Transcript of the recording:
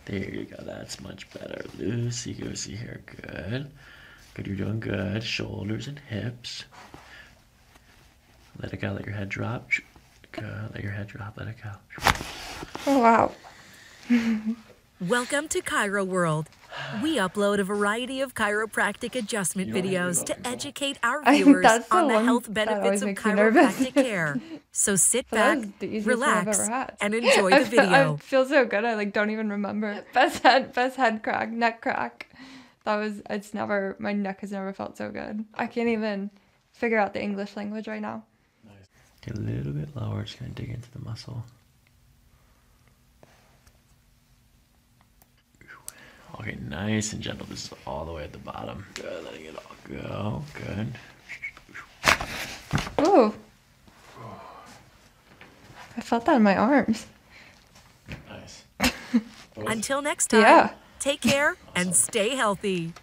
There you go. That's much better. Loosey-goosey here. Good. Good. You're doing good. Shoulders and hips. Let it go. Let your head drop. Good. Let your head drop. Let it go. Oh, wow. Welcome to Chiro World. We upload a variety of chiropractic adjustment videos to educate our viewers on the health benefits of chiropractic care. So sit back, relax, and enjoy the video. I feel so good. I don't even remember. Best head crack, neck crack. My neck has never felt so good. I can't even figure out the English language right now. Nice. Get a little bit lower. Just gonna dig into the muscle. Okay, nice and gentle. This is all the way at the bottom. Good, letting it all go. Good. Ooh. I felt that in my arms. Nice. Until next time, take care and stay healthy.